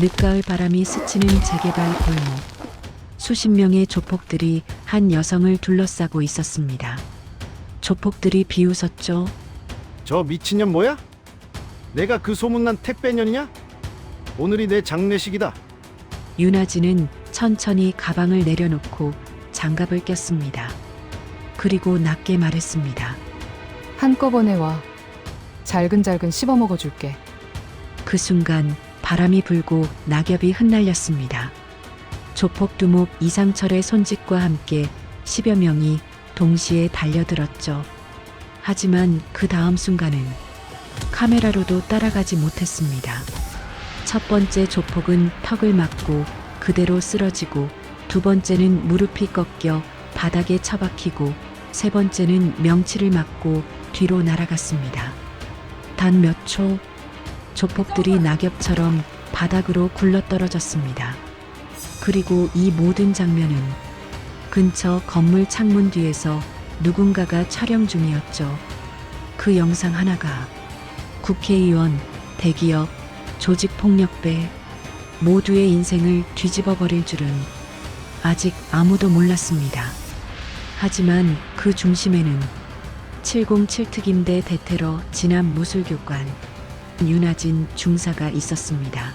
늦가을 바람이 스치는 재개발 골목. 수십 명의 조폭들이 한 여성을 둘러싸고 있었습니다. 조폭들이 비웃었죠. 저 미친년 뭐야? 내가 그 소문난 택배년이냐? 오늘이 내 장례식이다. 윤아진은 천천히 가방을 내려놓고 장갑을 꼈습니다. 그리고 낮게 말했습니다. 한꺼번에 와. 잘근잘근 씹어먹어 줄게. 그 순간 바람이 불고 낙엽이 흩날렸습니다. 조폭 두목 이상철의 손짓과 함께 10여 명이 동시에 달려들었죠. 하지만 그 다음 순간은 카메라로도 따라가지 못했습니다. 첫 번째 조폭은 턱을 맞고 그대로 쓰러지고, 두 번째는 무릎이 꺾여 바닥에 처박히고, 세 번째는 명치를 맞고 뒤로 날아갔습니다. 단 몇 초, 조폭들이 낙엽처럼 바닥으로 굴러떨어졌습니다. 그리고 이 모든 장면은 근처 건물 창문 뒤에서 누군가가 촬영 중이었죠. 그 영상 하나가 국회의원, 대기업, 조직폭력배 모두의 인생을 뒤집어 버릴 줄은 아직 아무도 몰랐습니다. 하지만 그 중심에는 707 특임대 대테러 진압 무술교관 윤아진 중사가 있었습니다.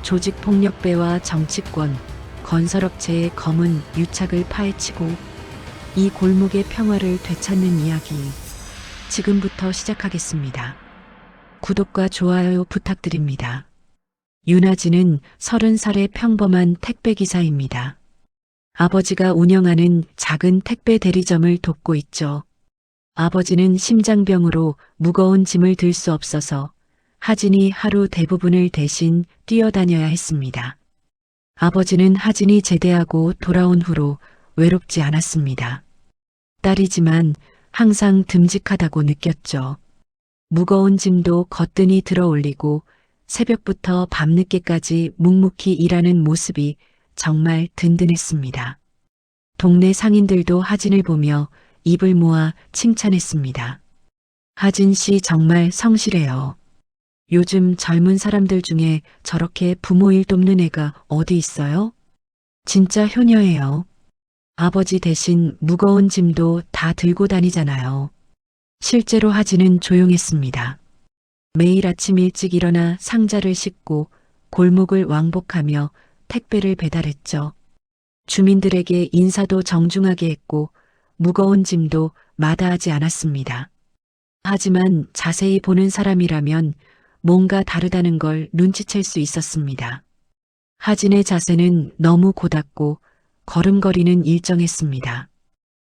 조직폭력배와 정치권, 건설업체의 검은 유착을 파헤치고 이 골목의 평화를 되찾는 이야기, 지금부터 시작하겠습니다. 구독과 좋아요 부탁드립니다. 윤아진은 30살의 평범한 택배기사입니다. 아버지가 운영하는 작은 택배 대리점을 돕고 있죠. 아버지는 심장병으로 무거운 짐을 들 수 없어서 하진이 하루 대부분을 대신 뛰어다녀야 했습니다. 아버지는 하진이 제대하고 돌아온 후로 외롭지 않았습니다. 딸이지만 항상 듬직하다고 느꼈죠. 무거운 짐도 거뜬히 들어 올리고 새벽부터 밤늦게까지 묵묵히 일하는 모습이 정말 든든했습니다. 동네 상인들도 하진을 보며 입을 모아 칭찬했습니다. 하진 씨 정말 성실해요. 요즘 젊은 사람들 중에 저렇게 부모 일 돕는 애가 어디 있어요? 진짜 효녀예요. 아버지 대신 무거운 짐도 다 들고 다니잖아요. 실제로 하진은 조용했습니다. 매일 아침 일찍 일어나 상자를 싣고 골목을 왕복하며 택배를 배달했죠. 주민들에게 인사도 정중하게 했고 무거운 짐도 마다하지 않았습니다. 하지만 자세히 보는 사람이라면 뭔가 다르다는 걸 눈치챌 수 있었습니다. 하진의 자세는 너무 고닫고 걸음걸이는 일정했습니다.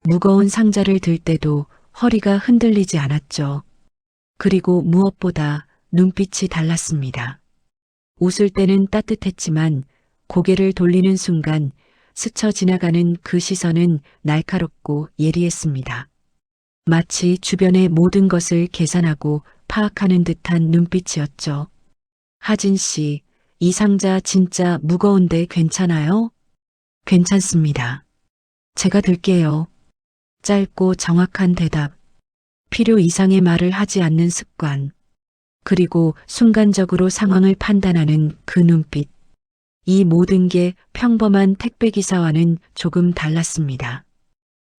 무거운 상자를 들 때도 허리가 흔들리지 않았죠. 그리고 무엇보다 눈빛이 달랐습니다. 웃을 때는 따뜻했지만 고개를 돌리는 순간 스쳐 지나가는 그 시선은 날카롭고 예리했습니다. 마치 주변의 모든 것을 계산하고 파악하는 듯한 눈빛이었죠. 하진 씨, 이 상자 진짜 무거운데 괜찮아요? 괜찮습니다. 제가 들게요. 짧고 정확한 대답. 필요 이상의 말을 하지 않는 습관. 그리고 순간적으로 상황을 판단하는 그 눈빛. 이 모든 게 평범한 택배기사와는 조금 달랐습니다.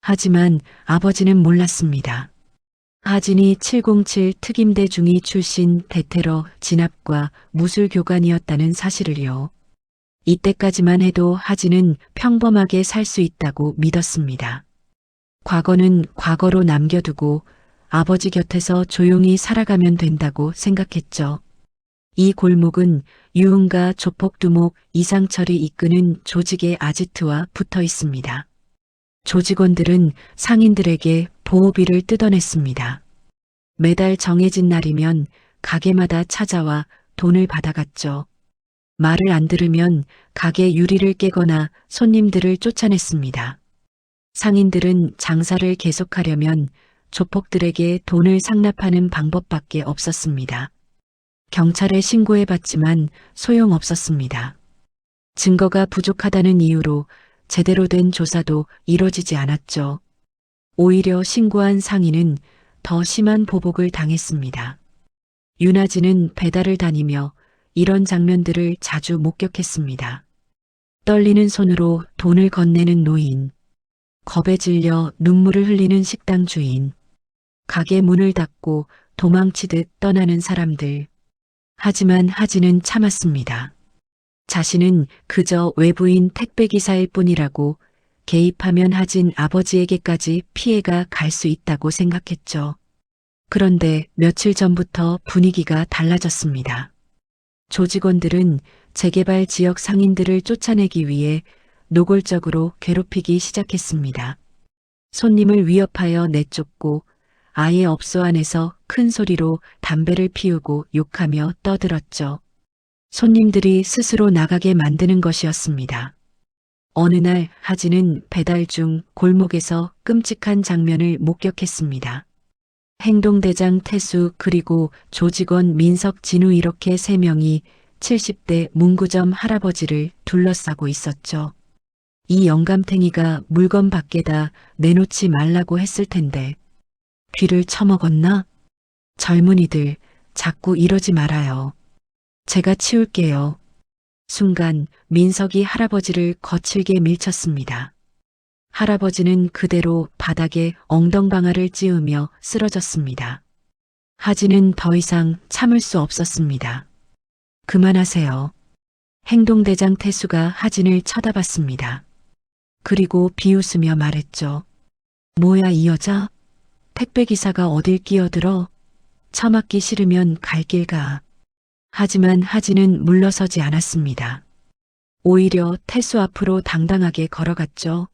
하지만 아버지는 몰랐습니다. 하진이 707 특임대 중위 출신 대테러 진압과 무술교관이었다는 사실을요. 이때까지만 해도 하진은 평범하게 살 수 있다고 믿었습니다. 과거는 과거로 남겨두고 아버지 곁에서 조용히 살아가면 된다고 생각했죠. 이 골목은 유흥가 조폭두목 이상철이 이끄는 조직의 아지트와 붙어 있습니다. 조직원들은 상인들에게 보호비를 뜯어냈습니다. 매달 정해진 날이면 가게마다 찾아와 돈을 받아갔죠. 말을 안 들으면 가게 유리를 깨거나 손님들을 쫓아냈습니다. 상인들은 장사를 계속하려면 조폭들에게 돈을 상납하는 방법밖에 없었습니다. 경찰에 신고해봤지만 소용없었습니다. 증거가 부족하다는 이유로 제대로 된 조사도 이뤄지지 않았죠. 오히려 신고한 상인은 더 심한 보복을 당했습니다. 윤아진은 배달을 다니며 이런 장면들을 자주 목격했습니다. 떨리는 손으로 돈을 건네는 노인, 겁에 질려 눈물을 흘리는 식당 주인, 가게 문을 닫고 도망치듯 떠나는 사람들. 하지만 하진은 참았습니다. 자신은 그저 외부인 택배기사일 뿐이라고, 개입하면 하진 아버지에게까지 피해가 갈 수 있다고 생각했죠. 그런데 며칠 전부터 분위기가 달라졌습니다. 조직원들은 재개발 지역 상인들을 쫓아내기 위해 노골적으로 괴롭히기 시작했습니다. 손님을 위협하여 내쫓고 아예 업소 안에서 큰 소리로 담배를 피우고 욕하며 떠들었죠. 손님들이 스스로 나가게 만드는 것이었습니다. 어느 날 하진은 배달 중 골목에서 끔찍한 장면을 목격했습니다. 행동대장 태수 그리고 조직원 민석 진우 이렇게 3명이 70대 문구점 할아버지를 둘러싸고 있었죠. 이 영감탱이가 물건 밖에다 내놓지 말라고 했을 텐데 귀를 처먹었나? 젊은이들 자꾸 이러지 말아요. 제가 치울게요. 순간 민석이 할아버지를 거칠게 밀쳤습니다. 할아버지는 그대로 바닥에 엉덩방아를 찧으며 쓰러졌습니다. 하진은 더 이상 참을 수 없었습니다. 그만하세요. 행동대장 태수가 하진을 쳐다봤습니다. 그리고 비웃으며 말했죠. 뭐야 이 여자? 택배기사가 어딜 끼어들어? 처맞기 싫으면 갈 길 가. 하지만 하진은 물러서지 않았습니다. 오히려 태수 앞으로 당당하게 걸어갔죠.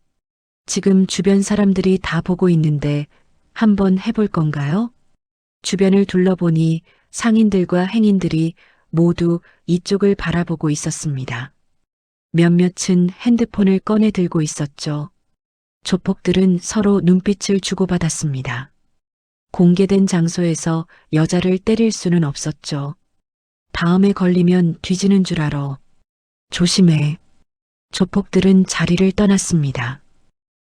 지금 주변 사람들이 다 보고 있는데 한번 해볼 건가요? 주변을 둘러보니 상인들과 행인들이 모두 이쪽을 바라보고 있었습니다. 몇몇은 핸드폰을 꺼내 들고 있었죠. 조폭들은 서로 눈빛을 주고받았습니다. 공개된 장소에서 여자를 때릴 수는 없었죠. 다음에 걸리면 뒤지는 줄 알아. 조심해. 조폭들은 자리를 떠났습니다.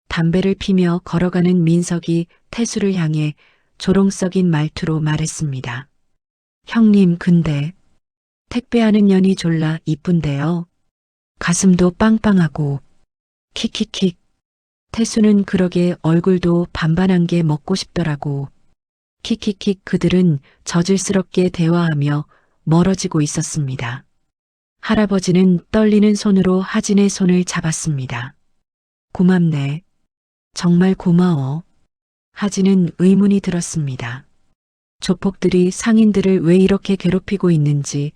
담배를 피며 걸어가는 민석이 태수를 향해 조롱석인 말투로 말했습니다. 형님 근데 택배하는 년이 졸라 이쁜데요. 가슴도 빵빵하고 킥킥킥. 태수는 그러게 얼굴도 반반한 게 먹고 싶더라고. 킥킥킥. 그들은 저질스럽게 대화하며 멀어지고 있었습니다. 할아버지는 떨리는 손으로 하진의 손을 잡았습니다. 고맙네. 정말 고마워. 하진은 의문이 들었습니다. 조폭들이 상인들을 왜 이렇게 괴롭히고 있는지,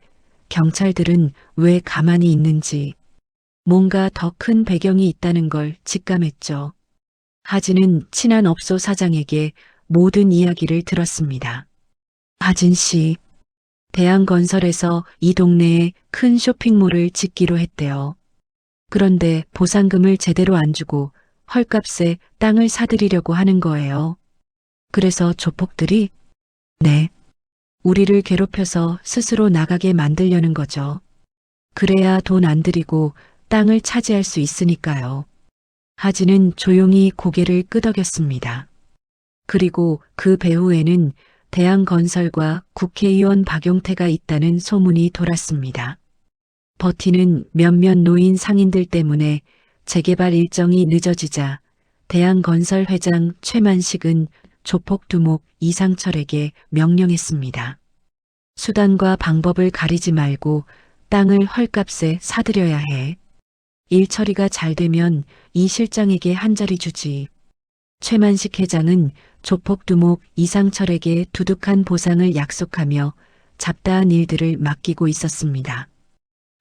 경찰들은 왜 가만히 있는지, 뭔가 더 큰 배경이 있다는 걸 직감했죠. 하진은 친한 업소 사장에게 모든 이야기를 들었습니다. 하진 씨, 대한건설에서 이 동네에 큰 쇼핑몰을 짓기로 했대요. 그런데 보상금을 제대로 안 주고 헐값에 땅을 사들이려고 하는 거예요. 그래서 조폭들이 네, 우리를 괴롭혀서 스스로 나가게 만들려는 거죠. 그래야 돈 안 들이고 땅을 차지할 수 있으니까요. 하진은 조용히 고개를 끄덕였습니다. 그리고 그 배후에는 대한건설과 국회의원 박용태가 있다는 소문이 돌았습니다. 버티는 몇몇 노인 상인들 때문에 재개발 일정이 늦어지자 대한건설 회장 최만식은 조폭 두목 이상철에게 명령했습니다. 수단과 방법을 가리지 말고 땅을 헐값에 사들여야 해. 일 처리가 잘 되면 이 실장에게 한 자리 주지. 최만식 회장은 조폭 두목 이상철에게 두둑한 보상을 약속하며 잡다한 일들을 맡기고 있었습니다.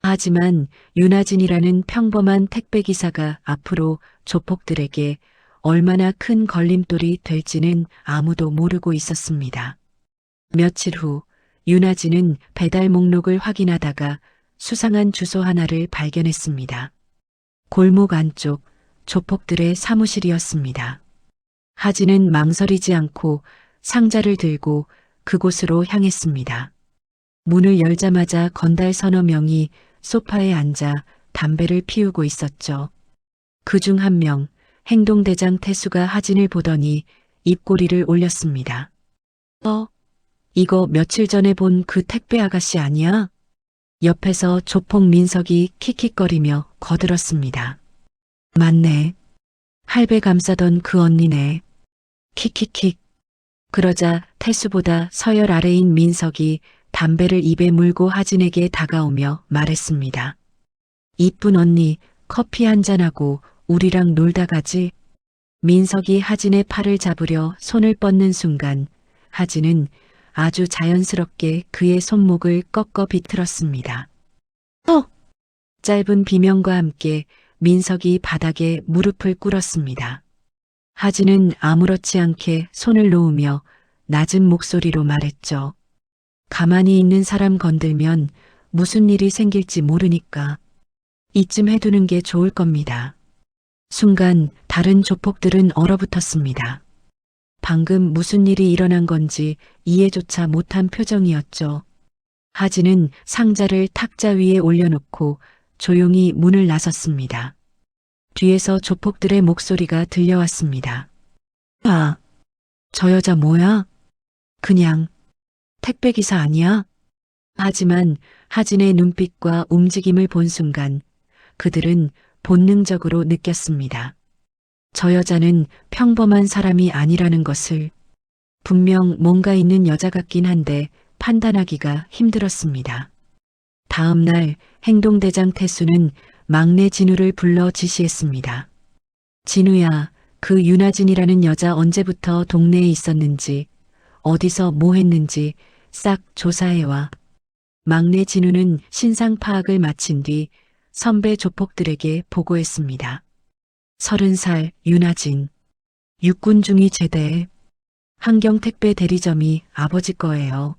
하지만 윤하진이라는 평범한 택배기사가 앞으로 조폭들에게 얼마나 큰 걸림돌이 될지는 아무도 모르고 있었습니다. 며칠 후 윤하진은 배달 목록을 확인하다가 수상한 주소 하나를 발견했습니다. 골목 안쪽 조폭들의 사무실이었습니다. 하진은 망설이지 않고 상자를 들고 그곳으로 향했습니다. 문을 열자마자 건달 서너 명이 소파에 앉아 담배를 피우고 있었죠. 그중 한 명, 행동대장 태수가 하진을 보더니 입꼬리를 올렸습니다. 이거 며칠 전에 본 그 택배 아가씨 아니야? 옆에서 조폭 민석이 킥킥거리며 거들었습니다. 맞네. 할배 감싸던 그 언니네. 킥킥킥. 그러자 태수보다 서열 아래인 민석이 담배를 입에 물고 하진에게 다가오며 말했습니다. 이쁜 언니, 커피 한잔하고 우리랑 놀다 가지. 민석이 하진의 팔을 잡으려 손을 뻗는 순간 하진은 아주 자연스럽게 그의 손목을 꺾어 비틀었습니다. 짧은 비명과 함께 민석이 바닥에 무릎을 꿇었습니다. 하진은 아무렇지 않게 손을 놓으며 낮은 목소리로 말했죠. 가만히 있는 사람 건들면 무슨 일이 생길지 모르니까 이쯤 해두는 게 좋을 겁니다. 순간 다른 조폭들은 얼어붙었습니다. 방금 무슨 일이 일어난 건지 이해조차 못한 표정이었죠. 하진은 상자를 탁자 위에 올려놓고 조용히 문을 나섰습니다. 뒤에서 조폭들의 목소리가 들려왔습니다. 아, 저 여자 뭐야? 그냥 택배기사 아니야? 하지만 하진의 눈빛과 움직임을 본 순간 그들은 본능적으로 느꼈습니다. 저 여자는 평범한 사람이 아니라는 것을. 분명 뭔가 있는 여자 같긴 한데 판단하기가 힘들었습니다. 다음 날 행동대장 태수는 막내 진우를 불러 지시했습니다. 진우야, 그 윤아진이라는 여자 언제부터 동네에 있었는지, 어디서 뭐 했는지 싹 조사해와. 막내 진우는 신상 파악을 마친 뒤 선배 조폭들에게 보고했습니다. 30살 윤아진, 육군 중위 제대, 한경택배 대리점이 아버지 거예요.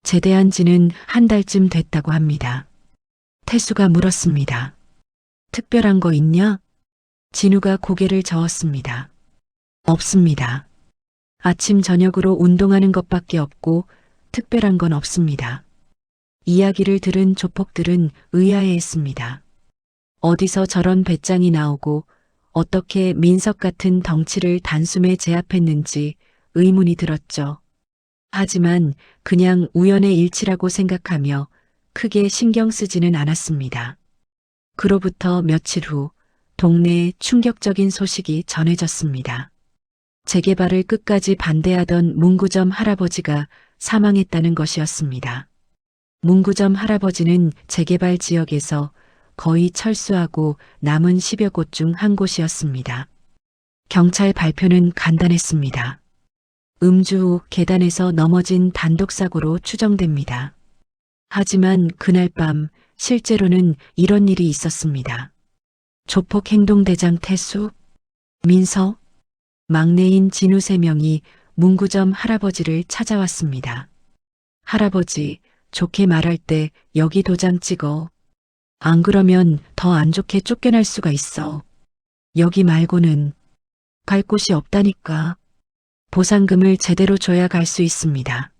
제대한 지는 한 달쯤 됐다고 합니다. 태수가 물었습니다. 특별한 거 있냐? 진우가 고개를 저었습니다. 없습니다. 아침 저녁으로 운동하는 것밖에 없고 특별한 건 없습니다. 이야기를 들은 조폭들은 의아해했습니다. 어디서 저런 배짱이 나오고 어떻게 민석 같은 덩치를 단숨에 제압했는지 의문이 들었죠. 하지만 그냥 우연의 일치라고 생각하며 크게 신경 쓰지는 않았습니다. 그로부터 며칠 후 동네에 충격적인 소식이 전해졌습니다. 재개발을 끝까지 반대하던 문구점 할아버지가 사망했다는 것이었습니다. 문구점 할아버지는 재개발 지역에서 거의 철수하고 남은 10여 곳 중 한 곳이었습니다. 경찰 발표는 간단했습니다. 음주 후 계단에서 넘어진 단독사고로 추정됩니다. 하지만 그날 밤 실제로는 이런 일이 있었습니다. 조폭 행동대장 태수, 민석, 막내인 진우 3명이 문구점 할아버지를 찾아왔습니다. 할아버지, 좋게 말할 때 여기 도장 찍어. 안 그러면 더 안 좋게 쫓겨날 수가 있어. 여기 말고는 갈 곳이 없다니까. 보상금을 제대로 줘야 갈 수 있습니다.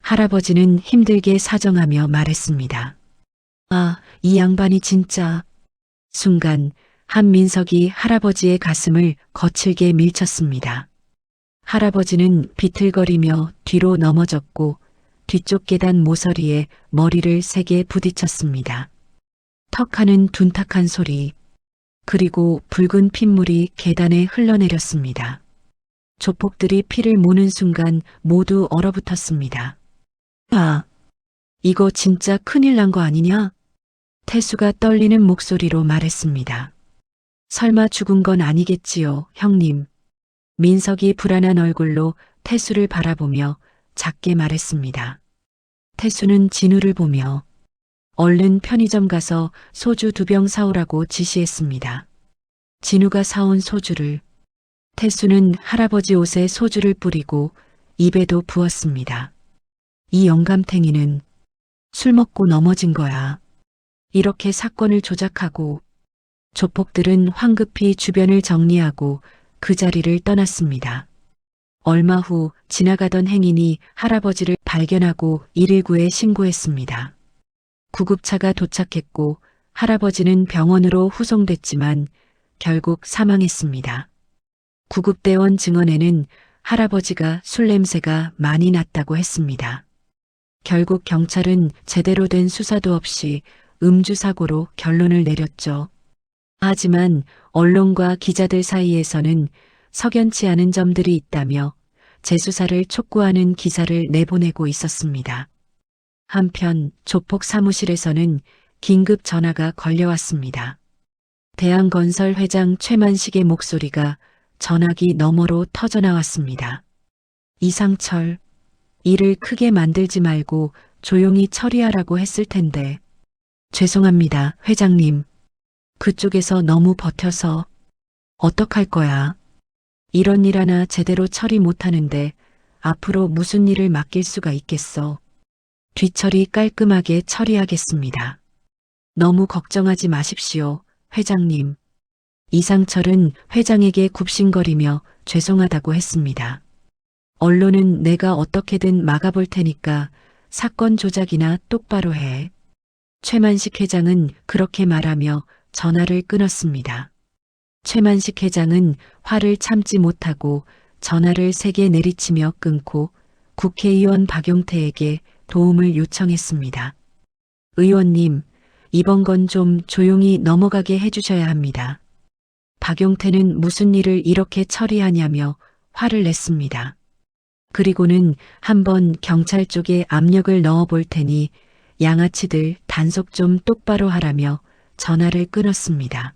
할아버지는 힘들게 사정하며 말했습니다. 아, 이 양반이 진짜. 순간 한민석이 할아버지의 가슴을 거칠게 밀쳤습니다. 할아버지는 비틀거리며 뒤로 넘어졌고 뒤쪽 계단 모서리에 머리를 세게 부딪혔습니다. 턱하는 둔탁한 소리, 그리고 붉은 핏물이 계단에 흘러내렸습니다. 조폭들이 피를 모는 순간 모두 얼어붙었습니다. 아, 이거 진짜 큰일 난 거 아니냐? 태수가 떨리는 목소리로 말했습니다. 설마 죽은 건 아니겠지요, 형님. 민석이 불안한 얼굴로 태수를 바라보며 작게 말했습니다. 태수는 진우를 보며 얼른 편의점 가서 소주 2병 사오라고 지시했습니다. 진우가 사온 소주를 태수는 할아버지 옷에 소주를 뿌리고 입에도 부었습니다. 이 영감탱이는 술 먹고 넘어진 거야. 이렇게 사건을 조작하고. 조폭들은 황급히 주변을 정리하고 그 자리를 떠났습니다. 얼마 후 지나가던 행인이 할아버지를 발견하고 119에 신고했습니다. 구급차가 도착했고 할아버지는 병원으로 후송됐지만 결국 사망했습니다. 구급대원 증언에는 할아버지가 술 냄새가 많이 났다고 했습니다. 결국 경찰은 제대로 된 수사도 없이 음주 사고로 결론을 내렸죠. 하지만 언론과 기자들 사이에서는 석연치 않은 점들이 있다며 재수사를 촉구하는 기사를 내보내고 있었습니다. 한편 조폭 사무실에서는 긴급 전화가 걸려왔습니다. 대한건설 회장 최만식의 목소리가 전화기 너머로 터져나왔습니다. 이상철, 일을 크게 만들지 말고 조용히 처리하라고 했을 텐데. 죄송합니다, 회장님. 그쪽에서 너무 버텨서. 어떡할 거야? 이런 일 하나 제대로 처리 못하는데 앞으로 무슨 일을 맡길 수가 있겠어. 뒤처리 깔끔하게 처리하겠습니다. 너무 걱정하지 마십시오, 회장님. 이상철은 회장에게 굽신거리며 죄송하다고 했습니다. 언론은 내가 어떻게든 막아볼 테니까 사건 조작이나 똑바로 해. 최만식 회장은 그렇게 말하며 전화를 끊었습니다. 최만식 회장은 화를 참지 못하고 전화를 세게 내리치며 끊고 국회의원 박용태에게 도움을 요청했습니다. 의원님, 이번 건 좀 조용히 넘어가게 해주셔야 합니다. 박용태는 무슨 일을 이렇게 처리하냐며 화를 냈습니다. 그리고는 한번 경찰 쪽에 압력을 넣어볼 테니 양아치들 단속 좀 똑바로 하라며 전화를 끊었습니다.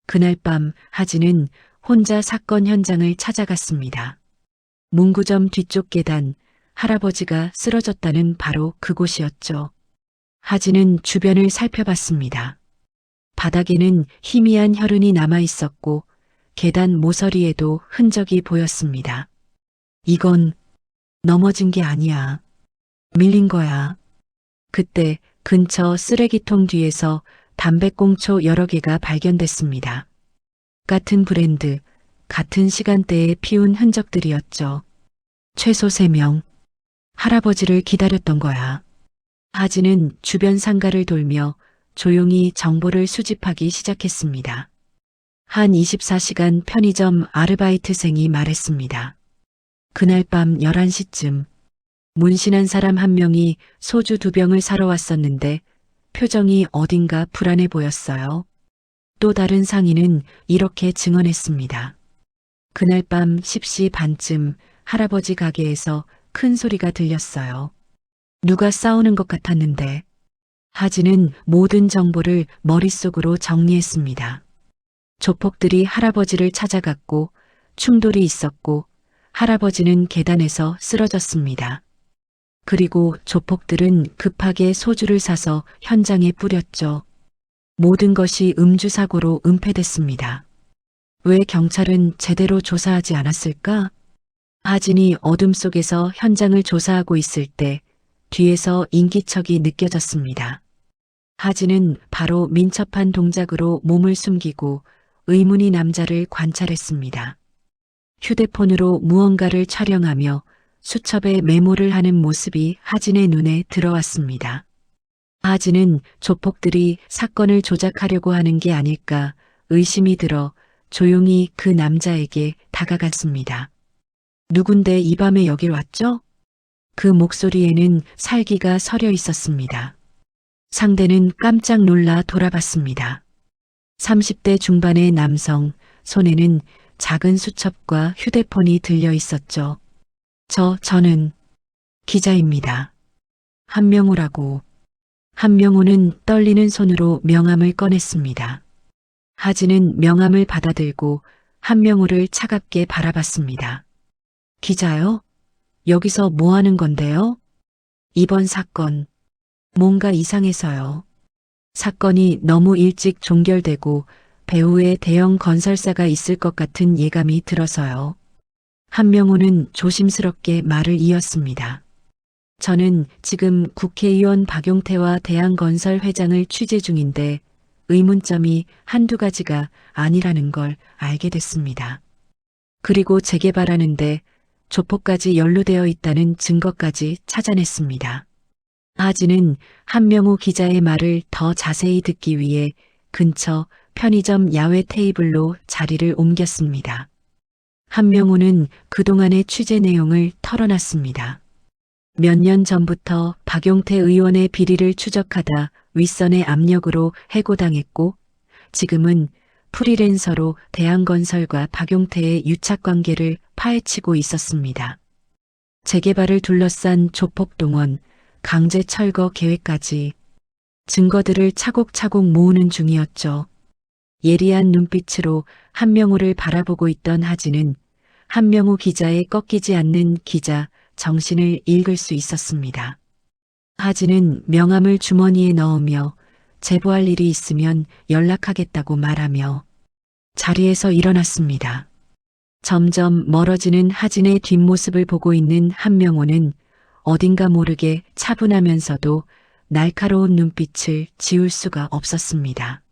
그날 밤 하진은 혼자 사건 현장을 찾아갔습니다. 문구점 뒤쪽 계단, 할아버지가 쓰러졌다는 바로 그곳이었죠. 하진은 주변을 살펴봤습니다. 바닥에는 희미한 혈흔이 남아 있었고 계단 모서리에도 흔적이 보였습니다. 이건 넘어진 게 아니야. 밀린 거야. 그때 근처 쓰레기통 뒤에서 담배꽁초 여러 개가 발견됐습니다. 같은 브랜드, 같은 시간대에 피운 흔적들이었죠. 최소 3명. 할아버지를 기다렸던 거야. 하진은 주변 상가를 돌며 조용히 정보를 수집하기 시작했습니다. 한 24시간 편의점 아르바이트생이 말했습니다. 그날 밤 11시쯤 문신한 사람 한 명이 소주 2병을 사러 왔었는데 표정이 어딘가 불안해 보였어요. 또 다른 상인은 이렇게 증언했습니다. 그날 밤 10시 반쯤 할아버지 가게에서 큰 소리가 들렸어요. 누가 싸우는 것 같았는데. 하진은 모든 정보를 머릿속으로 정리했습니다. 조폭들이 할아버지를 찾아갔고 충돌이 있었고 할아버지는 계단에서 쓰러졌습니다. 그리고 조폭들은 급하게 소주를 사서 현장에 뿌렸죠. 모든 것이 음주 사고로 은폐됐습니다. 왜 경찰은 제대로 조사하지 않았을까? 하진이 어둠 속에서 현장을 조사하고 있을 때 뒤에서 인기척이 느껴졌습니다. 하진은 바로 민첩한 동작으로 몸을 숨기고 의문의 남자를 관찰했습니다. 휴대폰으로 무언가를 촬영하며 수첩에 메모를 하는 모습이 하진의 눈에 들어왔습니다. 하진은 조폭들이 사건을 조작하려고 하는 게 아닐까 의심이 들어 조용히 그 남자에게 다가갔습니다. 누군데 이 밤에 여길 왔죠? 그 목소리에는 살기가 서려 있었습니다. 상대는 깜짝 놀라 돌아봤습니다. 30대 중반의 남성, 손에는 작은 수첩과 휴대폰이 들려 있었죠. 저는 기자입니다. 한명우라고. 한명우는 떨리는 손으로 명함을 꺼냈습니다. 하진은 명함을 받아들고 한명우를 차갑게 바라봤습니다. 기자요? 여기서 뭐 하는 건데요? 이번 사건, 뭔가 이상해서요. 사건이 너무 일찍 종결되고 배후에 대형 건설사가 있을 것 같은 예감이 들어서요. 한명우는 조심스럽게 말을 이었습니다. 저는 지금 국회의원 박용태와 대한건설 회장을 취재 중인데 의문점이 한두 가지가 아니라는 걸 알게 됐습니다. 그리고 재개발하는데 조폭까지 연루되어 있다는 증거까지 찾아냈습니다. 하진은 한명우 기자의 말을 더 자세히 듣기 위해 근처 편의점 야외 테이블로 자리를 옮겼습니다. 한명우는 그동안의 취재 내용을 털어놨습니다. 몇 년 전부터 박용태 의원의 비리를 추적하다 윗선의 압력으로 해고당했고 지금은 프리랜서로 대한건설과 박용태의 유착관계를 파헤치고 있었습니다. 재개발을 둘러싼 조폭동원, 강제 철거 계획까지 증거들을 차곡차곡 모으는 중이었죠. 예리한 눈빛으로 한명호를 바라보고 있던 하진은 한명호 기자의 꺾이지 않는 기자 정신을 읽을 수 있었습니다. 하진은 명함을 주머니에 넣으며 제보할 일이 있으면 연락하겠다고 말하며 자리에서 일어났습니다. 점점 멀어지는 하진의 뒷모습을 보고 있는 한명호는 어딘가 모르게 차분하면서도 날카로운 눈빛을 지울 수가 없었습니다.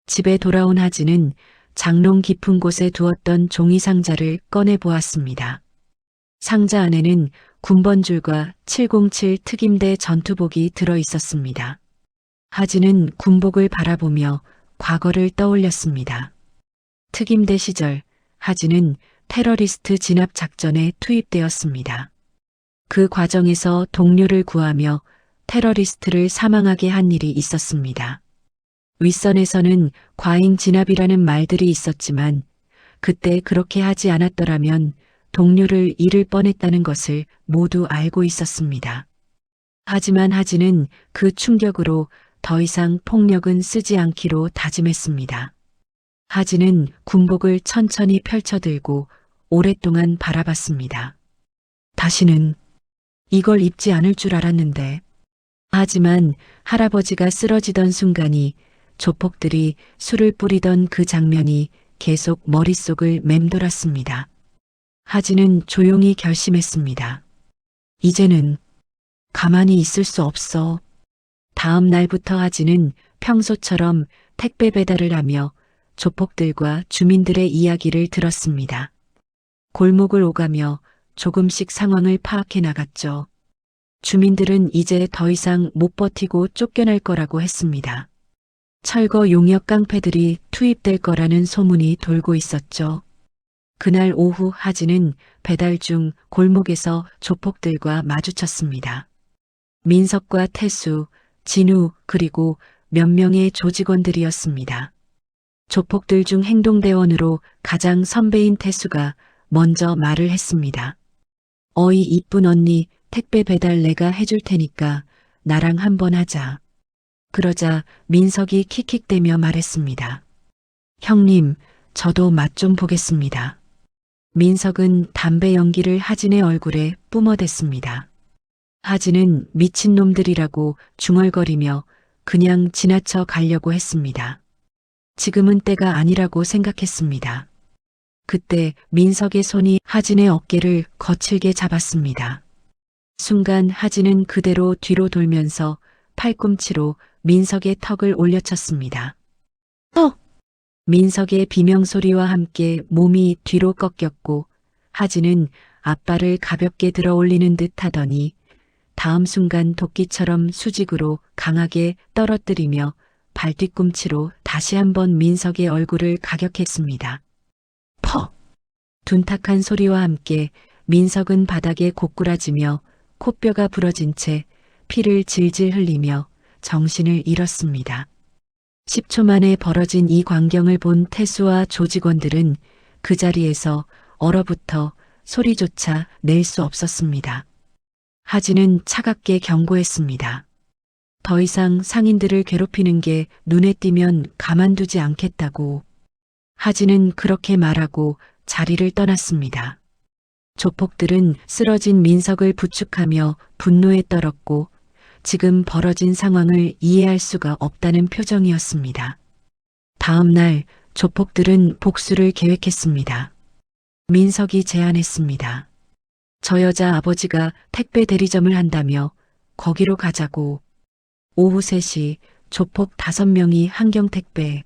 집에 돌아온 하진은 장롱 깊은 곳에 두었던 종이 상자를 꺼내 보았습니다. 상자 안에는 군번줄과 707 특임대 전투복이 들어 있었습니다. 하진은 군복을 바라보며 과거를 떠올렸습니다. 특임대 시절 하진은 테러리스트 진압 작전에 투입되었습니다. 그 과정에서 동료를 구하며 테러리스트를 사망하게 한 일이 있었습니다. 윗선에서는 과잉 진압이라는 말들이 있었지만 그때 그렇게 하지 않았더라면 동료를 잃을 뻔했다는 것을 모두 알고 있었습니다. 하지만 하진은 그 충격으로 더 이상 폭력은 쓰지 않기로 다짐했습니다. 하진은 군복을 천천히 펼쳐들고 오랫동안 바라봤습니다. 다시는 이걸 입지 않을 줄 알았는데. 하지만 할아버지가 쓰러지던 순간이 조폭들이 술을 뿌리던 그 장면이 계속 머릿속을 맴돌았습니다. 하진은 조용히 결심했습니다. 이제는 가만히 있을 수 없어. 다음 날부터 하진은 평소처럼 택배 배달을 하며 조폭들과 주민들의 이야기를 들었습니다. 골목을 오가며 조금씩 상황을 파악해 나갔죠. 주민들은 이제 더 이상 못 버티고 쫓겨날 거라고 했습니다. 철거 용역 깡패들이 투입될 거라는 소문이 돌고 있었죠. 그날 오후 하진은 배달 중 골목에서 조폭들과 마주쳤습니다. 민석과 태수, 진우 그리고 몇 명의 조직원들이었습니다. 조폭들 중 행동대원으로 가장 선배인 태수가 먼저 말을 했습니다. 어이 이쁜 언니, 택배 배달 내가 해줄 테니까 나랑 한번 하자. 그러자 민석이 킥킥대며 말했습니다. 형님, 저도 맛 좀 보겠습니다. 민석은 담배 연기를 하진의 얼굴에 뿜어댔습니다. 하진은 미친놈들이라고 중얼거리며 그냥 지나쳐 가려고 했습니다. 지금은 때가 아니라고 생각했습니다. 그때 민석의 손이 하진의 어깨를 거칠게 잡았습니다. 순간 하진은 그대로 뒤로 돌면서 팔꿈치로 민석의 턱을 올려쳤습니다. 민석의 비명소리와 함께 몸이 뒤로 꺾였고 하진은 앞발을 가볍게 들어 올리는 듯 하더니 다음 순간 도끼처럼 수직으로 강하게 떨어뜨리며 발뒤꿈치로 다시 한번 민석의 얼굴을 가격했습니다. 퍽! 둔탁한 소리와 함께 민석은 바닥에 고꾸라지며 코뼈가 부러진 채 피를 질질 흘리며 정신을 잃었습니다. 10초 만에 벌어진 이 광경을 본 태수와 조직원들은 그 자리에서 얼어붙어 소리조차 낼 수 없었습니다. 하진은 차갑게 경고했습니다. 더 이상 상인들을 괴롭히는 게 눈에 띄면 가만두지 않겠다고. 하진은 그렇게 말하고 자리를 떠났습니다. 조폭들은 쓰러진 민석을 부축하며 분노에 떨었고 지금 벌어진 상황을 이해할 수가 없다는 표정이었습니다. 다음 날 조폭들은 복수를 계획했습니다. 민석이 제안했습니다. 저 여자 아버지가 택배 대리점을 한다며 거기로 가자고. 오후 3시 조폭 5명이 한경택배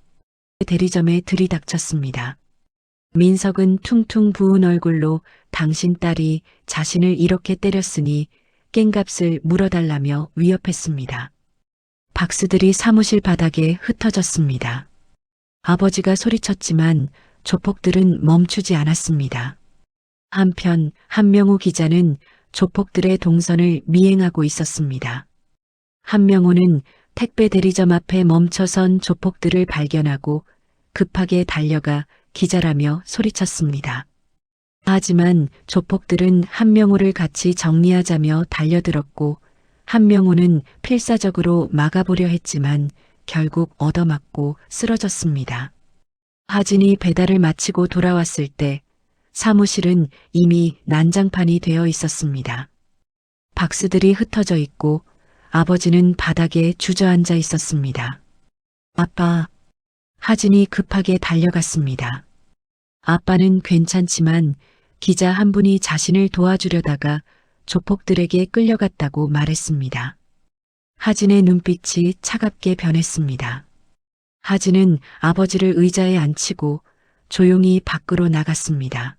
대리점에 들이닥쳤습니다. 민석은 퉁퉁 부은 얼굴로 당신 딸이 자신을 이렇게 때렸으니 깽값을 물어달라며 위협했습니다. 박스들이 사무실 바닥에 흩어졌습니다. 아버지가 소리쳤지만 조폭들은 멈추지 않았습니다. 한편 한명호 기자는 조폭들의 동선을 미행하고 있었습니다. 한명호는 택배 대리점 앞에 멈춰선 조폭들을 발견하고 급하게 달려가 기자라며 소리쳤습니다. 하지만 조폭들은 한명호를 같이 정리하자며 달려들었고 한명호는 필사적으로 막아보려 했지만 결국 얻어맞고 쓰러졌습니다. 하진이 배달을 마치고 돌아왔을 때 사무실은 이미 난장판이 되어 있었습니다. 박스들이 흩어져 있고 아버지는 바닥에 주저앉아 있었습니다. 아빠, 하진이 급하게 달려갔습니다. 아빠는 괜찮지만 기자 한 분이 자신을 도와주려다가 조폭들에게 끌려갔다고 말했습니다. 하진의 눈빛이 차갑게 변했습니다. 하진은 아버지를 의자에 앉히고 조용히 밖으로 나갔습니다.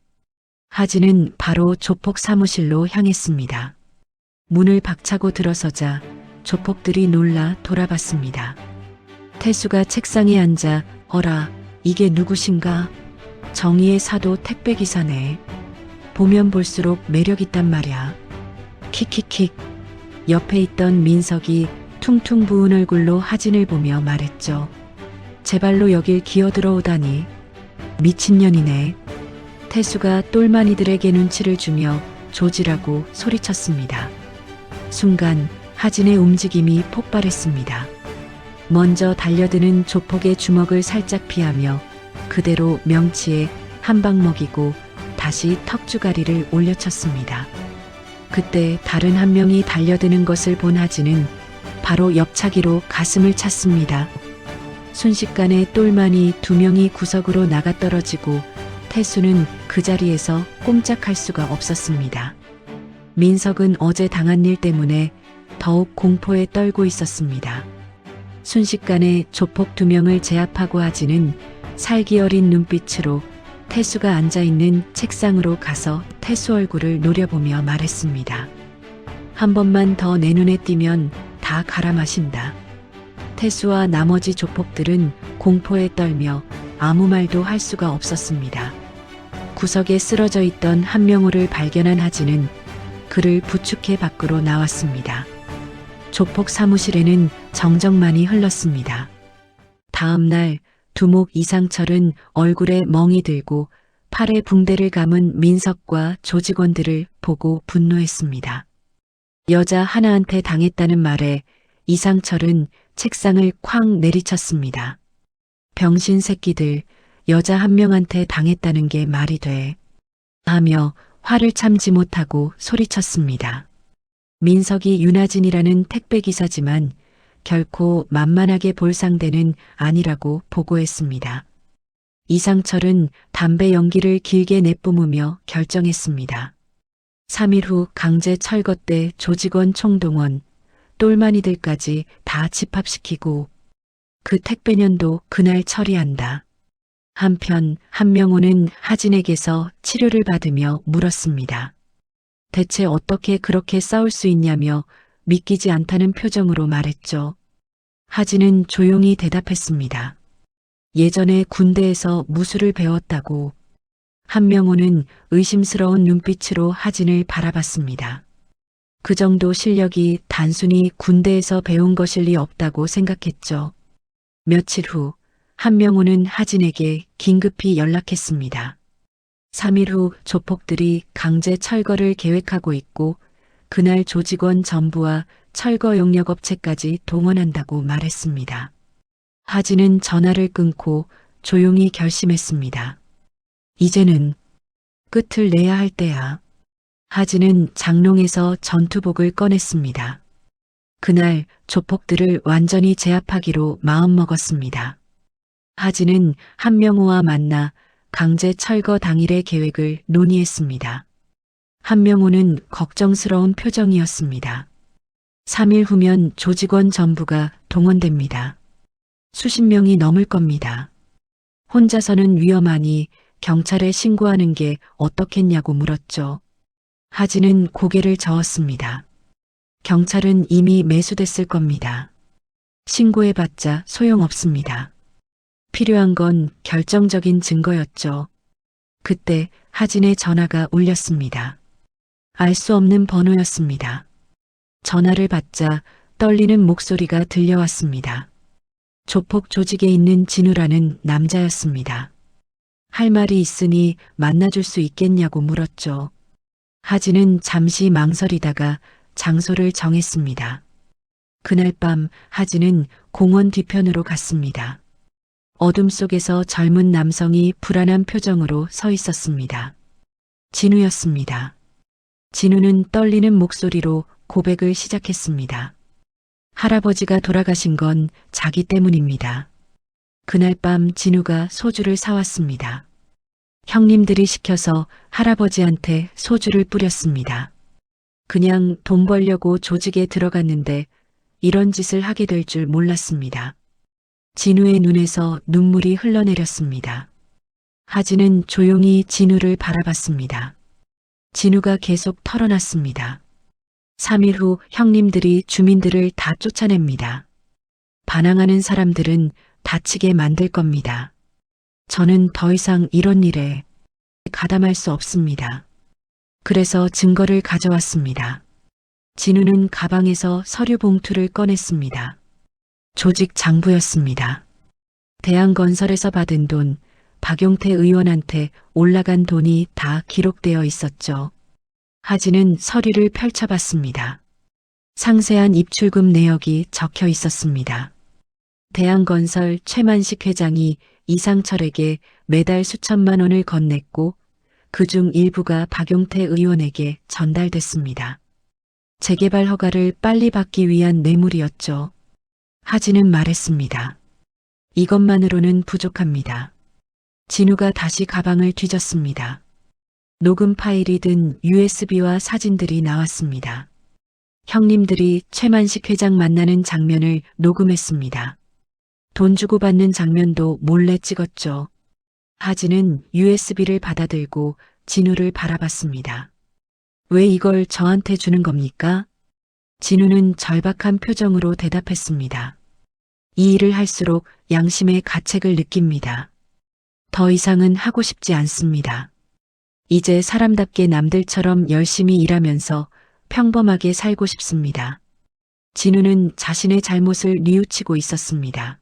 하진은 바로 조폭 사무실로 향했습니다. 문을 박차고 들어서자 조폭들이 놀라 돌아봤습니다. 태수가 책상에 앉아 어라, 이게 누구신가? 정의의 사도 택배기사네. 보면 볼수록 매력있단 말야. 킥킥킥. 옆에 있던 민석이 퉁퉁 부은 얼굴로 하진을 보며 말했죠. 제발로 여길 기어들어오다니. 미친년이네. 태수가 똘마니들에게 눈치를 주며 조지라고 소리쳤습니다. 순간 하진의 움직임이 폭발했습니다. 먼저 달려드는 조폭의 주먹을 살짝 피하며 그대로 명치에 한 방 먹이고 다시 턱주가리를 올려쳤습니다. 그때 다른 한 명이 달려드는 것을 본 하진은 바로 옆차기로 가슴을 찼습니다. 순식간에 똘마니 2명이 구석으로 나가떨어지고 태수는 그 자리에서 꼼짝할 수가 없었습니다. 민석은 어제 당한 일 때문에 더욱 공포에 떨고 있었습니다. 순식간에 조폭 2명을 제압하고 하진은 살기 어린 눈빛으로 태수가 앉아있는 책상으로 가서 태수 얼굴을 노려보며 말했습니다. 한 번만 더 내 눈에 띄면 다 갈아 마신다. 태수와 나머지 조폭들은 공포에 떨며 아무 말도 할 수가 없었습니다. 구석에 쓰러져 있던 한명호를 발견한 하진은 그를 부축해 밖으로 나왔습니다. 조폭 사무실에는 정적만이 흘렀습니다. 다음 날 두목 이상철은 얼굴에 멍이 들고 팔에 붕대를 감은 민석과 조직원들을 보고 분노했습니다. 여자 하나한테 당했다는 말에 이상철은 책상을 쾅 내리쳤습니다. 병신 새끼들, 여자 한 명한테 당했다는 게 말이 돼. 하며 화를 참지 못하고 소리쳤습니다. 민석이 윤하진이라는 택배기사지만 결코 만만하게 볼 상대는 아니라고 보고했습니다. 이상철은 담배 연기를 길게 내뿜으며 결정했습니다. 3일 후 강제 철거 때 조직원 총동원, 똘마니들까지 다 집합시키고 그 택배년도 그날 처리한다. 한편 한명호는 하진에게서 치료를 받으며 물었습니다. 대체 어떻게 그렇게 싸울 수 있냐며 믿기지 않다는 표정으로 말했죠. 하진은 조용히 대답했습니다. 예전에 군대에서 무술을 배웠다고. 한명호는 의심스러운 눈빛으로 하진을 바라봤습니다. 그 정도 실력이 단순히 군대에서 배운 것일 리 없다고 생각했죠. 며칠 후 한명호는 하진에게 긴급히 연락했습니다. 3일 후 조폭들이 강제 철거를 계획하고 있고 그날 조직원 전부와 철거 용역업체까지 동원한다고 말했습니다. 하진은 전화를 끊고 조용히 결심했습니다. 이제는 끝을 내야 할 때야. 하진은 장롱에서 전투복을 꺼냈습니다. 그날 조폭들을 완전히 제압하기로 마음먹었습니다. 하진은 한명호와 만나 강제 철거 당일의 계획을 논의했습니다. 한명호는 걱정스러운 표정이었습니다. 3일 후면 조직원 전부가 동원됩니다. 수십 명이 넘을 겁니다. 혼자서는 위험하니 경찰에 신고하는 게 어떻겠냐고 물었죠. 하진은 고개를 저었습니다. 경찰은 이미 매수됐을 겁니다. 신고해봤자 소용없습니다. 필요한 건 결정적인 증거였죠. 그때 하진의 전화가 울렸습니다. 알 수 없는 번호였습니다. 전화를 받자 떨리는 목소리가 들려왔습니다. 조폭 조직에 있는 진우라는 남자였습니다. 할 말이 있으니 만나줄 수 있겠냐고 물었죠. 하진은 잠시 망설이다가 장소를 정했습니다. 그날 밤 하진은 공원 뒤편으로 갔습니다. 어둠 속에서 젊은 남성이 불안한 표정으로 서 있었습니다. 진우였습니다. 진우는 떨리는 목소리로 고백을 시작했습니다. 할아버지가 돌아가신 건 자기 때문입니다. 그날 밤 진우가 소주를 사왔습니다. 형님들이 시켜서 할아버지한테 소주를 뿌렸습니다. 그냥 돈 벌려고 조직에 들어갔는데 이런 짓을 하게 될 줄 몰랐습니다. 진우의 눈에서 눈물이 흘러내렸습니다. 하진은 조용히 진우를 바라봤습니다. 진우가 계속 털어놨습니다. 3일 후 형님들이 주민들을 다 쫓아냅니다. 반항하는 사람들은 다치게 만들 겁니다. 저는 더 이상 이런 일에 가담할 수 없습니다. 그래서 증거를 가져왔습니다. 진우는 가방에서 서류 봉투를 꺼냈습니다. 조직 장부였습니다. 대한건설에서 받은 돈, 박용태 의원한테 올라간 돈이 다 기록되어 있었죠. 하진은 서류를 펼쳐봤습니다. 상세한 입출금 내역이 적혀 있었습니다. 대한건설 최만식 회장이 이상철에게 매달 수천만 원을 건넸고 그중 일부가 박용태 의원에게 전달됐습니다. 재개발 허가를 빨리 받기 위한 뇌물이었죠. 하진은 말했습니다. 이것만으로는 부족합니다. 진우가 다시 가방을 뒤졌습니다. 녹음 파일이 든 USB와 사진들이 나왔습니다. 형님들이 최만식 회장 만나는 장면을 녹음했습니다. 돈 주고 받는 장면도 몰래 찍었죠. 하진은 USB를 받아들고 진우를 바라봤습니다. 왜 이걸 저한테 주는 겁니까? 진우는 절박한 표정으로 대답했습니다. 이 일을 할수록 양심의 가책을 느낍니다. 더 이상은 하고 싶지 않습니다. 이제 사람답게 남들처럼 열심히 일하면서 평범하게 살고 싶습니다. 진우는 자신의 잘못을 뉘우치고 있었습니다.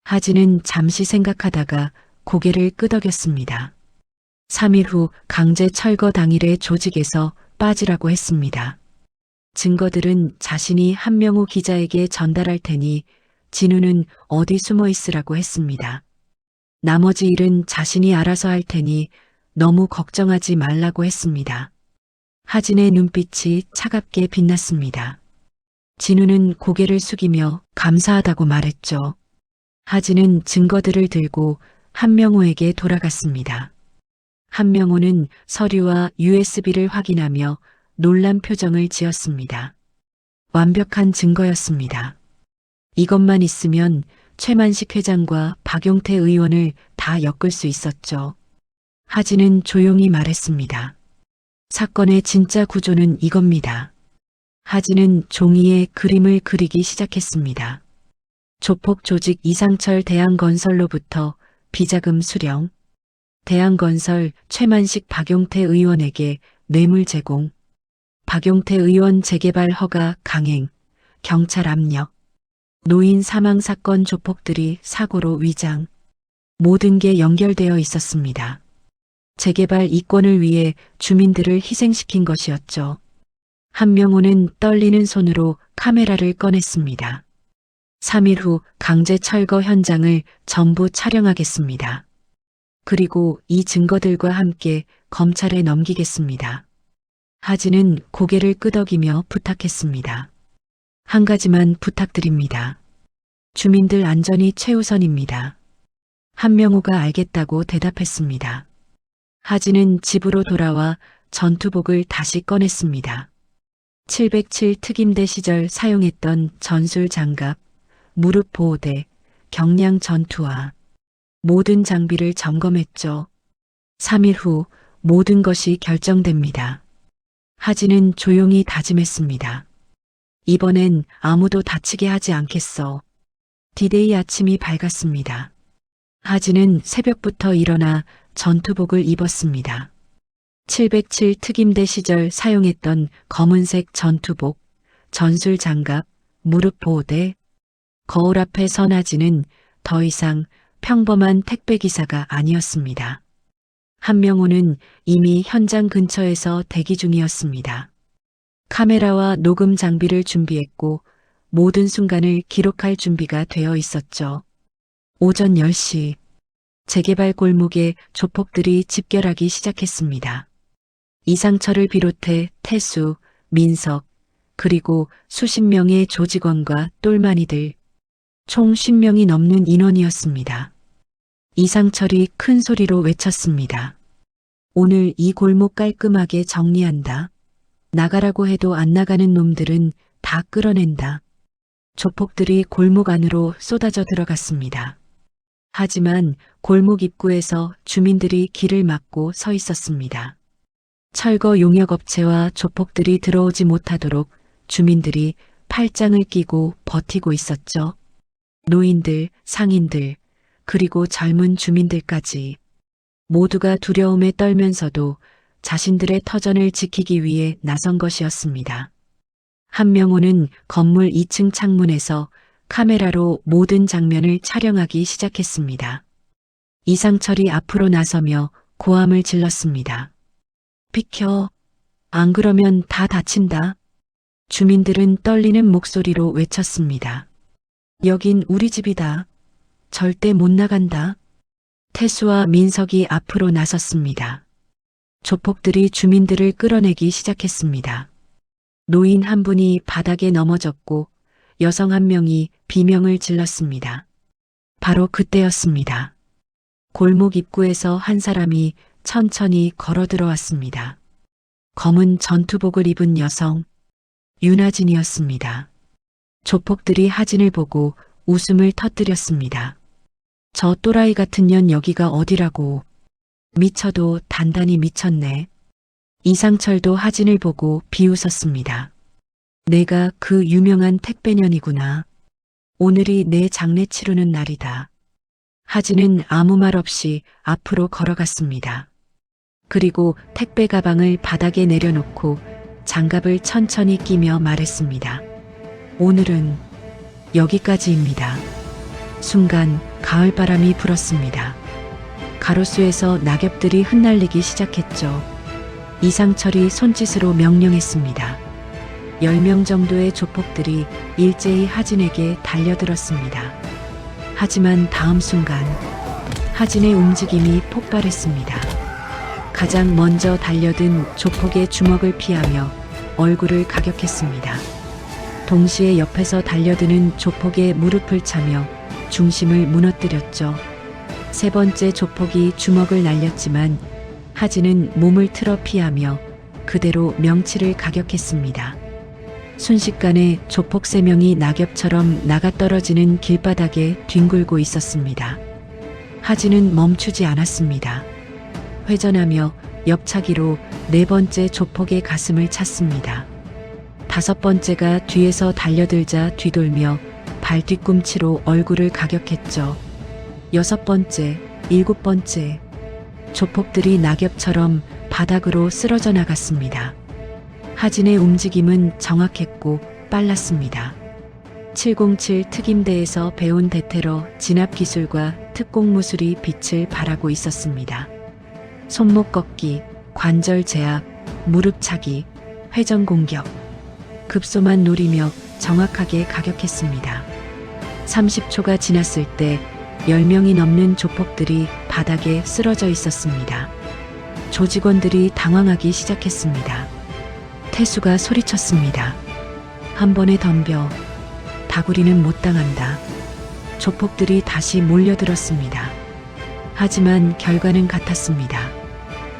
하진은 잠시 생각하다가 고개를 끄덕였습니다. 3일 후 강제 철거 당일에 조직에서 빠지라고 했습니다. 증거들은 자신이 한명호 기자에게 전달할 테니 진우는 어디 숨어 있으라고 했습니다. 나머지 일은 자신이 알아서 할 테니 너무 걱정하지 말라고 했습니다. 하진의 눈빛이 차갑게 빛났습니다. 진우는 고개를 숙이며 감사하다고 말했죠. 하진은 증거들을 들고 한명호에게 돌아갔습니다. 한명호는 서류와 USB를 확인하며 놀란 표정을 지었습니다. 완벽한 증거였습니다. 이것만 있으면 최만식 회장과 박용태 의원을 다 엮을 수 있었죠. 하진은 조용히 말했습니다. 사건의 진짜 구조는 이겁니다. 하진은 종이에 그림을 그리기 시작했습니다. 조폭 조직 이상철 대한건설로부터 비자금 수령, 대한건설 최만식 박용태 의원에게 뇌물 제공, 박용태 의원 재개발 허가 강행, 경찰 압력, 노인 사망 사건 조폭들이 사고로 위장, 모든 게 연결되어 있었습니다. 재개발 이권을 위해 주민들을 희생시킨 것이었죠. 한명호는 떨리는 손으로 카메라를 꺼냈습니다. 3일 후 강제 철거 현장을 전부 촬영하겠습니다. 그리고 이 증거들과 함께 검찰에 넘기겠습니다. 하진은 고개를 끄덕이며 부탁했습니다. 한 가지만 부탁드립니다. 주민들 안전이 최우선입니다. 한명호가 알겠다고 대답했습니다. 하진은 집으로 돌아와 전투복을 다시 꺼냈습니다. 707 특임대 시절 사용했던 전술 장갑, 무릎 보호대, 경량 전투화, 모든 장비를 점검했죠. 3일 후 모든 것이 결정됩니다. 하진은 조용히 다짐했습니다. 이번엔 아무도 다치게 하지 않겠어. 디데이 아침이 밝았습니다. 하진은 새벽부터 일어나 전투복을 입었습니다. 707 특임대 시절 사용했던 검은색 전투복, 전술 장갑, 무릎 보호대, 거울 앞에 선 하진은 더 이상 평범한 택배기사가 아니었습니다. 한명호는 이미 현장 근처에서 대기 중이었습니다. 카메라와 녹음 장비를 준비했고 모든 순간을 기록할 준비가 되어 있었죠. 오전 10시 재개발 골목에 조폭들이 집결하기 시작했습니다. 이상철을 비롯해 태수, 민석, 그리고 수십 명의 조직원과 똘마니들, 총 10명이 넘는 인원이었습니다. 이상철이 큰 소리로 외쳤습니다. 오늘 이 골목 깔끔하게 정리한다. 나가라고 해도 안 나가는 놈들은 다 끌어낸다. 조폭들이 골목 안으로 쏟아져 들어갔습니다. 하지만 골목 입구에서 주민들이 길을 막고 서 있었습니다. 철거 용역업체와 조폭들이 들어오지 못하도록 주민들이 팔짱을 끼고 버티고 있었죠. 노인들, 상인들, 그리고 젊은 주민들까지 모두가 두려움에 떨면서도 자신들의 터전을 지키기 위해 나선 것이었습니다. 한명호는 건물 2층 창문에서 카메라로 모든 장면을 촬영하기 시작했습니다. 이상철이 앞으로 나서며 고함을 질렀습니다. 비켜. 안 그러면 다 다친다. 주민들은 떨리는 목소리로 외쳤습니다. 여긴 우리 집이다. 절대 못 나간다. 태수와 민석이 앞으로 나섰습니다. 조폭들이 주민들을 끌어내기 시작했습니다. 노인 한 분이 바닥에 넘어졌고 여성 한 명이 비명을 질렀습니다. 바로 그때였습니다. 골목 입구에서 한 사람이 천천히 걸어 들어왔습니다. 검은 전투복을 입은 여성, 윤하진이었습니다. 조폭들이 하진을 보고 웃음을 터뜨렸습니다. 저 또라이 같은 년 여기가 어디라고. 미쳐도 단단히 미쳤네. 이상철도 하진을 보고 비웃었습니다. 내가 그 유명한 택배년이구나. 오늘이 내 장례 치르는 날이다. 하진은 아무 말 없이 앞으로 걸어갔습니다. 그리고 택배 가방을 바닥에 내려놓고 장갑을 천천히 끼며 말했습니다. 오늘은 여기까지입니다. 순간 가을바람이 불었습니다. 가로수에서 낙엽들이 흩날리기 시작했죠. 이상철이 손짓으로 명령했습니다. 10명 정도의 조폭들이 일제히 하진에게 달려들었습니다. 하지만 다음 순간 하진의 움직임이 폭발했습니다. 가장 먼저 달려든 조폭의 주먹을 피하며 얼굴을 가격했습니다. 동시에 옆에서 달려드는 조폭의 무릎을 차며 중심을 무너뜨렸죠. 세 번째 조폭이 주먹을 날렸지만 하진은 몸을 틀어 피하며 그대로 명치를 가격했습니다. 순식간에 조폭 3명이 낙엽처럼 나가떨어지는 길바닥에 뒹굴고 있었습니다. 하진은 멈추지 않았습니다. 회전하며 옆차기로 4번째 조폭의 가슴을 찼습니다. 5번째가 뒤에서 달려들자 뒤돌며 발 뒤꿈치로 얼굴을 가격했죠. 6번째, 7번째. 조폭들이 낙엽처럼 바닥으로 쓰러져 나갔습니다. 하진의 움직임은 정확했고 빨랐습니다. 707 특임대에서 배운 대테러 진압 기술과 특공 무술이 빛을 발하고 있었습니다. 손목 꺾기, 관절 제압, 무릎 차기, 회전 공격. 급소만 노리며 정확하게 가격했습니다. 30초가 지났을 때 10명이 넘는 조폭들이 바닥에 쓰러져 있었습니다. 조직원들이 당황하기 시작했습니다. 태수가 소리쳤습니다. 한 번에 덤벼. 다구리는 못 당한다. 조폭들이 다시 몰려들었습니다. 하지만 결과는 같았습니다.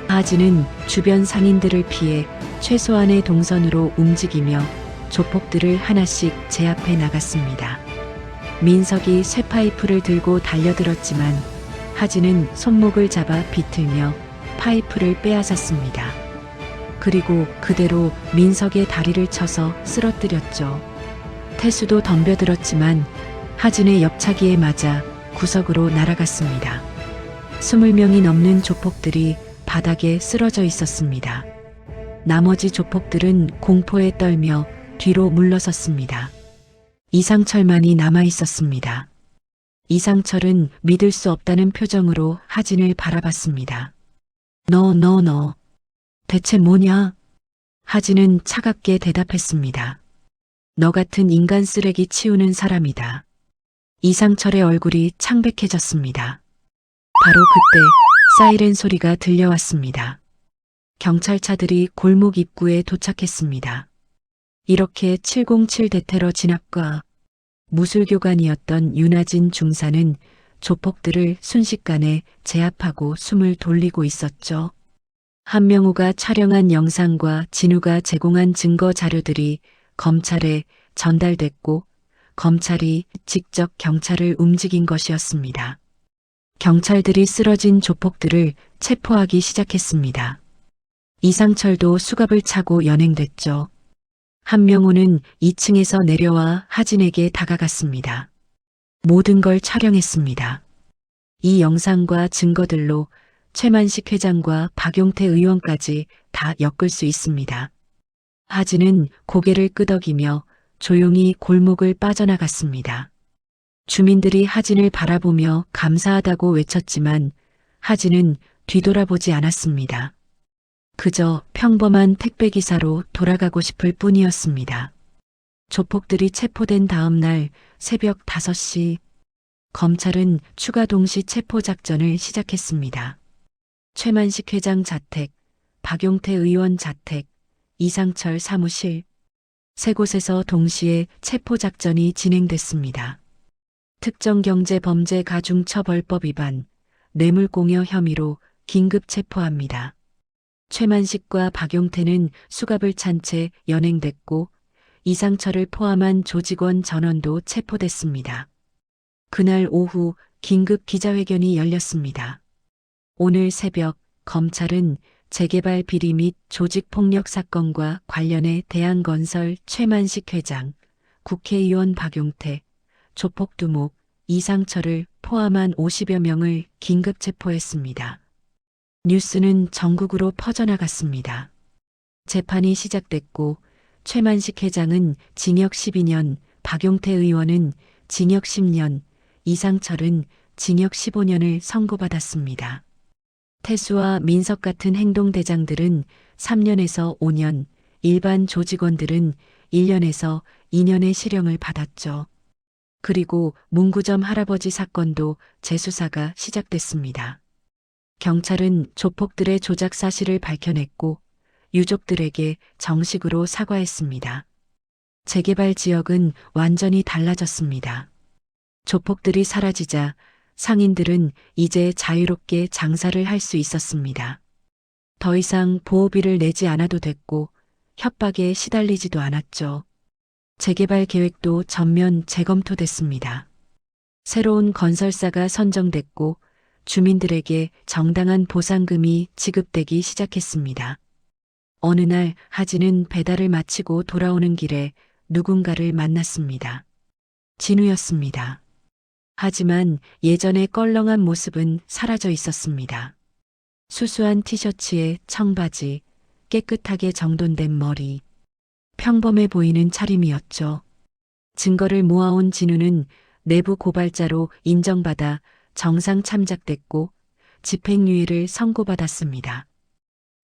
하진은 주변 상인들을 피해 최소한의 동선으로 움직이며 조폭들을 하나씩 제압해 나갔습니다. 민석이 쇠파이프를 들고 달려들었지만 하진은 손목을 잡아 비틀며 파이프를 빼앗았습니다. 그리고 그대로 민석의 다리를 쳐서 쓰러뜨렸죠. 태수도 덤벼들었지만 하진의 옆차기에 맞아 구석으로 날아갔습니다. 20명이 넘는 조폭들이 바닥에 쓰러져 있었습니다. 나머지 조폭들은 공포에 떨며 뒤로 물러섰습니다. 이상철만이 남아 있었습니다. 이상철은 믿을 수 없다는 표정으로 하진을 바라봤습니다. 너, 대체 뭐냐? 하진은 차갑게 대답했습니다. 너 같은 인간 쓰레기 치우는 사람이다. 이상철의 얼굴이 창백해졌습니다. 바로 그때 사이렌 소리가 들려왔습니다. 경찰차들이 골목 입구에 도착했습니다. 이렇게 707 대테러 진압과 무술교관이었던 윤하진 중사는 조폭들을 순식간에 제압하고 숨을 돌리고 있었죠. 한명우가 촬영한 영상과 진우가 제공한 증거 자료들이 검찰에 전달됐고 검찰이 직접 경찰을 움직인 것이었습니다. 경찰들이 쓰러진 조폭들을 체포하기 시작했습니다. 이상철도 수갑을 차고 연행됐죠. 한명우는 2층에서 내려와 하진에게 다가갔습니다. 모든 걸 촬영했습니다. 이 영상과 증거들로 최만식 회장과 박용태 의원까지 다 엮을 수 있습니다. 하진은 고개를 끄덕이며 조용히 골목을 빠져나갔습니다. 주민들이 하진을 바라보며 감사하다고 외쳤지만 하진은 뒤돌아보지 않았습니다. 그저 평범한 택배기사로 돌아가고 싶을 뿐이었습니다. 조폭들이 체포된 다음 날 새벽 5시 검찰은 추가 동시 체포 작전을 시작했습니다. 최만식 회장 자택, 박용태 의원 자택, 이상철 사무실, 세 곳에서 동시에 체포 작전이 진행됐습니다. 특정경제범죄가중처벌법 위반, 뇌물공여 혐의로 긴급 체포합니다. 최만식과 박용태는 수갑을 찬 채 연행됐고 이상철을 포함한 조직원 전원도 체포됐습니다. 그날 오후 긴급 기자회견이 열렸습니다. 오늘 새벽 검찰은 재개발 비리 및 조직폭력 사건과 관련해 대한건설 최만식 회장, 국회의원 박용태, 조폭 두목, 이상철을 포함한 50여 명을 긴급 체포했습니다. 뉴스는 전국으로 퍼져나갔습니다. 재판이 시작됐고 최만식 회장은 징역 12년, 박용태 의원은 징역 10년, 이상철은 징역 15년을 선고받았습니다. 태수와 민석 같은 행동대장들은 3년에서 5년, 일반 조직원들은 1년에서 2년의 실형을 받았죠. 그리고 문구점 할아버지 사건도 재수사가 시작됐습니다. 경찰은 조폭들의 조작 사실을 밝혀냈고 유족들에게 정식으로 사과했습니다. 재개발 지역은 완전히 달라졌습니다. 조폭들이 사라지자 상인들은 이제 자유롭게 장사를 할 수 있었습니다. 더 이상 보호비를 내지 않아도 됐고 협박에 시달리지도 않았죠. 재개발 계획도 전면 재검토됐습니다. 새로운 건설사가 선정됐고 주민들에게 정당한 보상금이 지급되기 시작했습니다. 어느 날 하진은 배달을 마치고 돌아오는 길에 누군가를 만났습니다. 진우였습니다. 하지만 예전의 껄렁한 모습은 사라져 있었습니다. 수수한 티셔츠에 청바지, 깨끗하게 정돈된 머리, 평범해 보이는 차림이었죠. 증거를 모아온 진우는 내부 고발자로 인정받아 정상 참작됐고 집행유예를 선고받았습니다.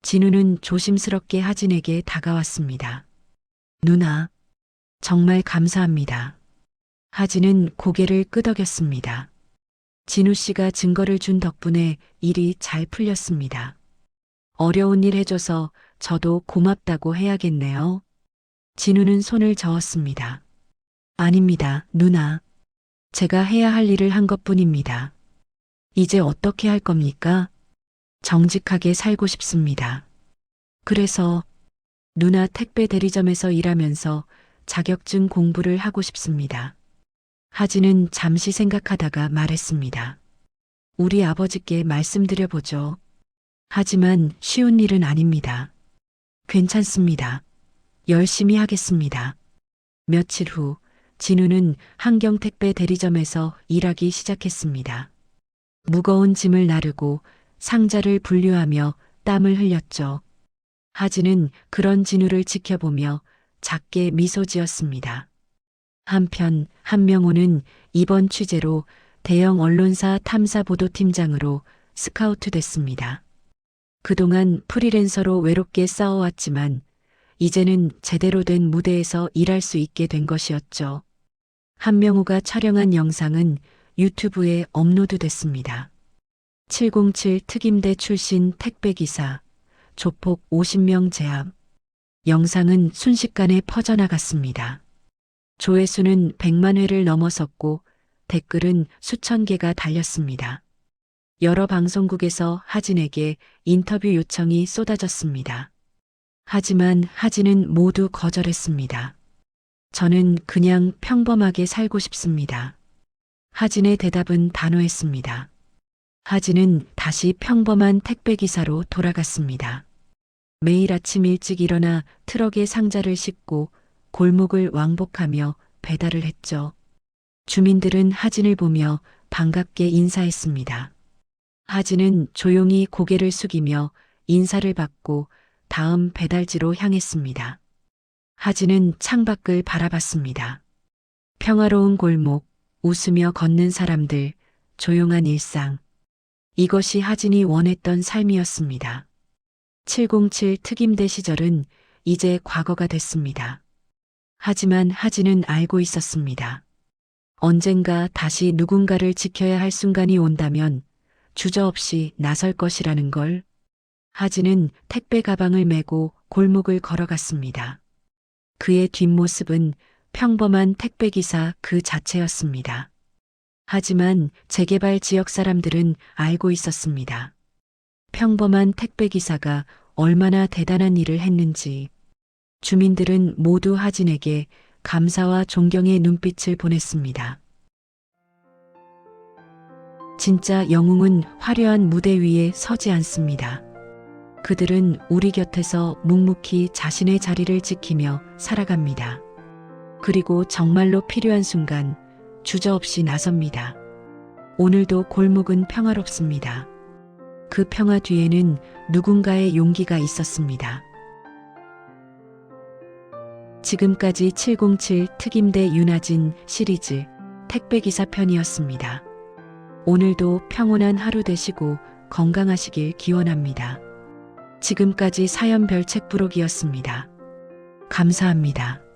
진우는 조심스럽게 하진에게 다가왔습니다. 누나, 정말 감사합니다. 하진은 고개를 끄덕였습니다. 진우 씨가 증거를 준 덕분에 일이 잘 풀렸습니다. 어려운 일 해줘서 저도 고맙다고 해야겠네요. 진우는 손을 저었습니다. 아닙니다, 누나. 제가 해야 할 일을 한 것뿐입니다. 이제 어떻게 할 겁니까? 정직하게 살고 싶습니다. 그래서 누나 택배 대리점에서 일하면서 자격증 공부를 하고 싶습니다. 하진은 잠시 생각하다가 말했습니다. 우리 아버지께 말씀드려보죠. 하지만 쉬운 일은 아닙니다. 괜찮습니다. 열심히 하겠습니다. 며칠 후 진우는 한경택배 대리점에서 일하기 시작했습니다. 무거운 짐을 나르고 상자를 분류하며 땀을 흘렸죠. 하진은 그런 진우를 지켜보며 작게 미소 지었습니다. 한편 한명호는 이번 취재로 대형 언론사 탐사보도팀장으로 스카우트 됐습니다. 그동안 프리랜서로 외롭게 싸워왔지만 이제는 제대로 된 무대에서 일할 수 있게 된 것이었죠. 한명호가 촬영한 영상은 유튜브에 업로드됐습니다. 707 특임대 출신 택배기사, 조폭 50명 제압. 영상은 순식간에 퍼져나갔습니다. 조회수는 100만 회를 넘어섰고 댓글은 수천 개가 달렸습니다. 여러 방송국에서 하진에게 인터뷰 요청이 쏟아졌습니다. 하지만 하진은 모두 거절했습니다. 저는 그냥 평범하게 살고 싶습니다. 하진의 대답은 단호했습니다. 하진은 다시 평범한 택배기사로 돌아갔습니다. 매일 아침 일찍 일어나 트럭에 상자를 싣고 골목을 왕복하며 배달을 했죠. 주민들은 하진을 보며 반갑게 인사했습니다. 하진은 조용히 고개를 숙이며 인사를 받고 다음 배달지로 향했습니다. 하진은 창밖을 바라봤습니다. 평화로운 골목, 웃으며 걷는 사람들, 조용한 일상. 이것이 하진이 원했던 삶이었습니다. 707 특임대 시절은 이제 과거가 됐습니다. 하지만 하진은 알고 있었습니다. 언젠가 다시 누군가를 지켜야 할 순간이 온다면 주저없이 나설 것이라는 걸. 하진은 택배 가방을 메고 골목을 걸어갔습니다. 그의 뒷모습은 평범한 택배기사 그 자체였습니다. 하지만 재개발 지역 사람들은 알고 있었습니다. 평범한 택배기사가 얼마나 대단한 일을 했는지. 주민들은 모두 하진에게 감사와 존경의 눈빛을 보냈습니다. 진짜 영웅은 화려한 무대 위에 서지 않습니다. 그들은 우리 곁에서 묵묵히 자신의 자리를 지키며 살아갑니다. 그리고 정말로 필요한 순간 주저없이 나섭니다. 오늘도 골목은 평화롭습니다. 그 평화 뒤에는 누군가의 용기가 있었습니다. 지금까지 707 특임대 윤하진 시리즈 택배기사 편이었습니다. 오늘도 평온한 하루 되시고 건강하시길 기원합니다. 지금까지 사연별 책부록이었습니다. 감사합니다.